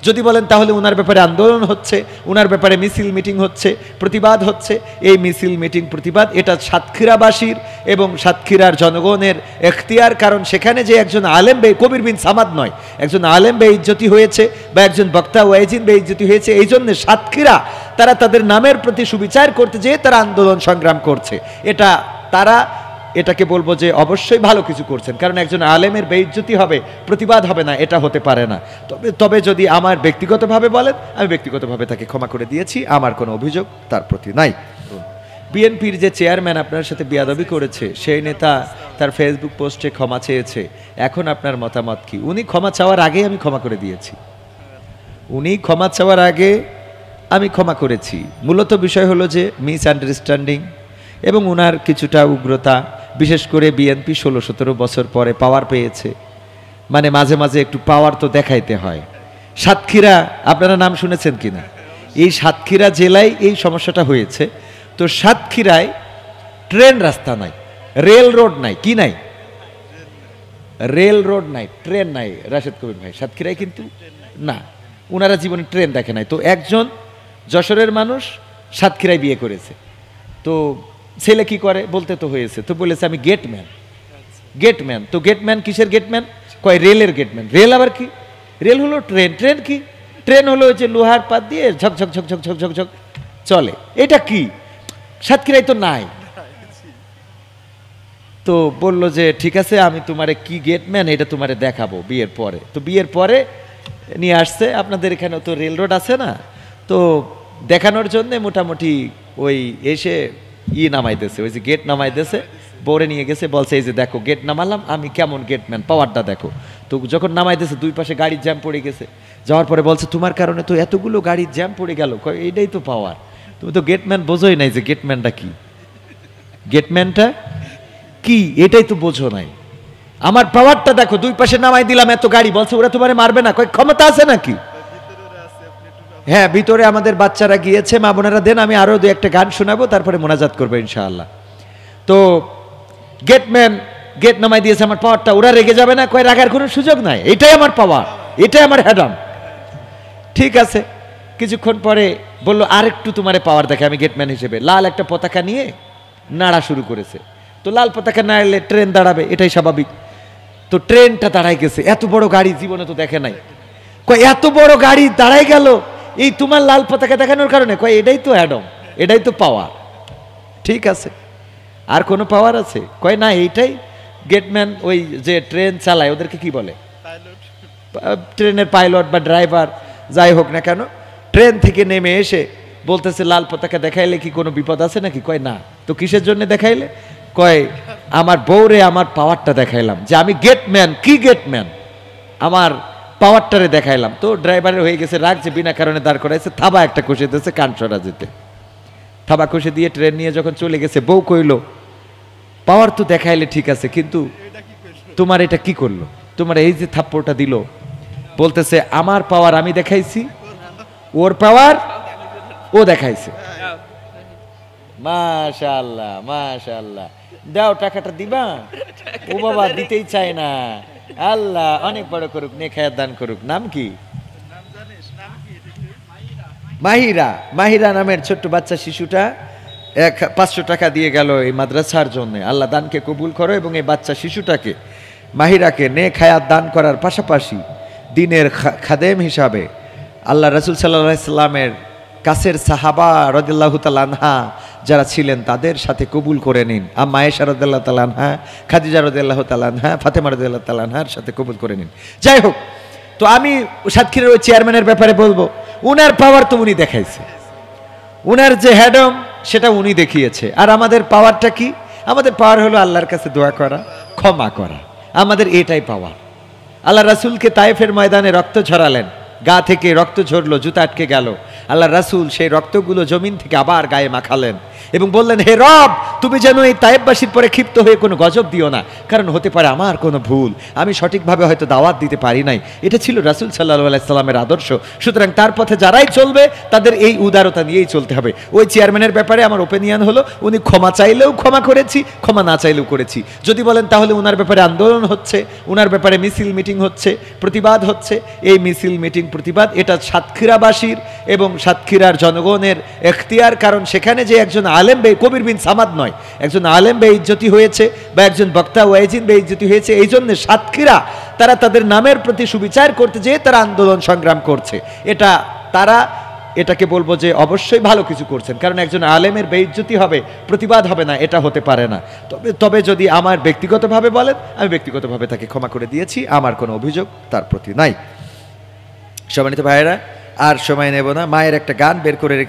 যদি বলেন তাহলে উনার ব্যাপারে আন্দোলন হচ্ছে, উনার ব্যাপারে মিছিল মিটিং হচ্ছে, প্রতিবাদ হচ্ছে। এই মিছিল মিটিং প্রতিবাদ এটা সাতক্ষীরাবাসীর এবং সাতক্ষীরার জনগণের এখতিয়ার, কারণ সেখানে যে একজন আলেম কবির বিন সামাদ নয়, একজন আলেম বেইজ্জতি হয়েছে বা একজন বক্তা ওয়াইজিন বেইজ্জতি হয়েছে, এই জন্য সাতক্ষীরা তারা তাদের নামের প্রতি সুবিচার করতে যেয়ে তারা আন্দোলন সংগ্রাম করছে। তারা এটাকে বলবো যে অবশ্যই ভালো কিছু করছেন, কারণ একজন আলেমের বেইজ্জতি হবে, প্রতিবাদ হবে না, এটা হতে পারে না। তবে যদি আমার ব্যক্তিগতভাবে বলেন, আমি ব্যক্তিগতভাবে তাকে ক্ষমা করে দিয়েছি, আমার কোনো অভিযোগ তার প্রতি নাই। বিএনপির যে চেয়ারম্যান আপনার সাথে বেয়াদবি করেছে, সেই নেতা তার ফেসবুক পোস্টে ক্ষমা চেয়েছে, এখন আপনার মতামত কি? উনি ক্ষমা চাওয়ার আগে আমি ক্ষমা করে দিয়েছি, উনি ক্ষমা চাওয়ার আগে আমি ক্ষমা করেছি। মূলত বিষয় হলো যে মিসআন্ডারস্ট্যান্ডিং এবং উনার কিছুটা উগ্রতা, বিশেষ করে বিএনপি 16-17 বছর পরে পাওয়ার পেয়েছে, মানে মাঝে মাঝে একটু পাওয়ার তো দেখাইতে হয়। সাতক্ষীরা আপনারা নাম শুনেছেন কিনা? এই সাতক্ষীরা জেলায় এই সমস্যাটা হয়েছে। তো সাতক্ষীরায় ট্রেন রাস্তা নাই, রেল রোড নাই, কি নাই? রেল রোড নাই, ট্রেন নাই। রাশেদ কবির ভাই, সাতক্ষীরায় কিন্তু না, উনারা জীবনে ট্রেন দেখে নাই। তো একজন যশোরের মানুষ সাতক্ষীরায় বিয়ে করেছে, তো ছেলে কি করে বলতে তো হয়েছে, তো বলেছে আমি গেটম্যান। গেটম্যান তো গেটম্যান কিসের গেটম্যান? কয় রেলের গেটম্যান। রেল আবার কি? রেল হলো ট্রেন। ট্রেন কি? ট্রেন হলো যে লোহার পাত দিয়ে ঝকঝক ঝকঝক ঝকঝক ঝক চলে। এটা কি? সাতক্ষীরায় তো নাই। তো বললো যে ঠিক আছে, আমি তোমারে কি গেটম্যান এটা তোমারে দেখাবো বিয়ের পরে। তো বিয়ের পরে নিয়ে আসছে, আপনাদের এখানে তো রেল রোড আছে না, তো দেখানোর জন্য মোটামুটি ওই এসে নামাইতেছে, ওই যে গেট নামাইতেছে, বউরে নিয়ে গেছে, বলছে এই যে দেখো গেট নামালাম আমি, কেমন গেটম্যান, পাওয়ারটা দেখো। তো যখন নামাইতেছে দুই পাশে গাড়ির জ্যাম পড়ে গেছে, যাওয়ার পরে বলছে তোমার কারণে তো এতগুলো গাড়ির জ্যাম পড়ে গেল। এইটাই তো পাওয়ার, তুমি তো গেটম্যান বোঝোই নাই যে গেটম্যানটা কি, গেটম্যানটা কি এটাই তো বোঝো নাই। আমার পাওয়ারটা দেখো, দুই পাশে নামাই দিলাম এত গাড়ি, বলছে ওরা তোমারে মারবে না। কয় ক্ষমতা আছে নাকি? হ্যাঁ, ভিতরে আমাদের বাচ্চারা গিয়েছে, মা বোনেরা দেন, আমি আরো দু একটা গান শোনাবো, তারপরে মোনাজাত করবো ইনশাআল্লাহ। তো গেটম্যান গেট নামাই দিয়েছে, আমার পাওয়ারটা, ওরা রেগে যাবে না? কয় রাগার কোনো সুযোগ নাই, এটাই আমার পাওয়ার, এটাই আমার হ্যাডাম। ঠিক আছে, কিছুক্ষণ পরে বললো আরেকটু তোমারে পাওয়ার দেখে আমি গেটম্যান হিসেবে। লাল একটা পতাকা নিয়ে নাড়া শুরু করেছে। তো লাল পতাকা নাড়লে ট্রেন দাঁড়াবে, এটাই স্বাভাবিক। তো ট্রেনটা দাঁড়াই গেছে, এত বড় গাড়ি জীবনে তো দেখে নাই। কয় এত বড় গাড়ি দাঁড়াই গেল এই তোমার লাল পতাকা দেখানোর কারণে? কয় এটাই তো অ্যাডম, এটাই তো পাওয়ার। ঠিক আছে, আর কোনো পাওয়ার আছে? কয় না, এইটাই গেটম্যান। ওই যে ট্রেন চালায় ওদেরকে কি বলে? ট্রেনের পাইলট বা ড্রাইভার, যাই হোক না কেন, ট্রেন থেকে নেমে এসে বলতেছে লাল পতাকা দেখাইলে কি কোনো বিপদ আছে নাকি? কয় না। তো কিসের জন্য দেখাইলে? কয় আমার বউরে আমার পাওয়ারটা দেখাইলাম, যে আমি গেটম্যান। কি গেটম্যান? আমার পাওয়ারটারে দেখাইলাম। তো ড্রাইভারের হয়ে গেছে রাগ, যে বিনা কারণে দাঁড় করাইছে, থাবা একটা কষে দিয়েছে কান সরা যেতে। থাবা কষে দিয়ে ট্রেন নিয়ে যখন চলে গেছে, বউ কইল পাওয়ার তো দেখাইলে ঠিক আছে, কিন্তু তোমার এটা কি করলো? তোমার এই যে থাপ্পড়টা দিল, বলতেছে আমার পাওয়ার আমি দেখাইছি, ওর পাওয়ার ও দেখাইছে। মাশাআল্লাহ মাশাআল্লাহ, দাও টাকাটা দিবা? ও বাবা দিতেই চায় না। আল্লাহ অনেক বড় করুক, নেখায়াত দান করুক। নাম কি? মাহিরা। মাহিরা নামের ছোট্ট বাচ্চা শিশুটা 500 টাকা দিয়ে গেল এই মাদ্রাসার জন্য। আল্লাহ দানকে কবুল করো এবং এই বাচ্চা শিশুটাকে, মাহিরাকে, নেখায়াত দান করার পাশাপাশি দিনের খাদেম হিসাবে আল্লাহ রাসূল সাল্লাল্লাহু আলাইহি সাল্লামের কাছের সাহাবা রাদিয়াল্লাহু তাআলা আনহা যারা ছিলেন তাদের সাথে কবুল করে নিন। আম্মা আয়েশা রাদিয়াল্লাহু তাআলা আনহা, খাদিজা রাদিয়াল্লাহু তাআলা আনহা, ফাতেমা রাদিয়াল্লাহু তাআলা আনহার সাথে কবুল করে নিন। যাই হোক, তো আমি সাতক্ষীরার ওই চেয়ারম্যানের ব্যাপারে বলবো, উনার পাওয়ার তো উনি দেখাইছে, উনার যে হ্যাডম সেটা উনি দেখিয়েছে। আর আমাদের পাওয়ারটা কি? আমাদের পাওয়ার হলো আল্লাহর কাছে দোয়া করা, ক্ষমা করা, আমাদের এটাই পাওয়ার। আল্লাহ রাসূলকে তায়েফের ময়দানে রক্ত ঝরালেন, গা থেকে রক্ত ঝরলো, জুতা আটকে গেল। আল্লাহ রাসূল সেই রক্তগুলো জমিন থেকে আবার গায়ে মাখালেন এবং বললেন, হে রব, তুমি যেন এই তায়েববাসীর পরে ক্ষিপ্ত হয়ে কোনো গজব দিও না, কারণ হতে পারে আমার কোনো ভুল, আমি সঠিকভাবে হয়তো দাওয়াত দিতে পারি নাই। এটা ছিল রাসূল সাল্লাল্লাহু আলাইহি সাল্লামের আদর্শ। সুতরাং তার পথে যারাই চলবে তাদের এই উদারতা নিয়েই চলতে হবে। ওই চেয়ারম্যানের ব্যাপারে আমার ওপিনিয়ন হলো, উনি ক্ষমা চাইলেও ক্ষমা করেছি, ক্ষমা না চাইলেও করেছি। যদি বলেন তাহলে ওনার ব্যাপারে আন্দোলন হচ্ছে, ওনার ব্যাপারে মিছিল মিটিং হচ্ছে, প্রতিবাদ হচ্ছে, এই মিছিল মিটিং প্রতিবাদ এটা সাতক্ষীরাবাসীর এবং সাতক্ষীরার জনগণের এখতিয়ার। কারণ সেখানে যে একজন আলেম কবির বিন সামাদ নয়, একজন আলেম বেইজ্জতি হয়েছে বা একজন বক্তা ওয়াইজিন বেইজ্জতি হয়েছে, এই জন্য সাতক্ষীরা তারা তাদের নামের প্রতি সুবিচার করতে যেয়ে তারা আন্দোলন সংগ্রাম করছে। তারা এটাকে বলবো যে অবশ্যই ভালো কিছু করছেন, কারণ একজন আলেমের বেইজ্জতি হবে, প্রতিবাদ হবে না, এটা হতে পারে না। তবে যদি আমার ব্যক্তিগতভাবে বলেন, আমি ব্যক্তিগতভাবে তাকে ক্ষমা করে দিয়েছি, আমার কোনো অভিযোগ তার প্রতি নাই। সম্মানিত ভাইয়েরা, আর সময় নেব না, মায়ের একটা গান বের করে রেখে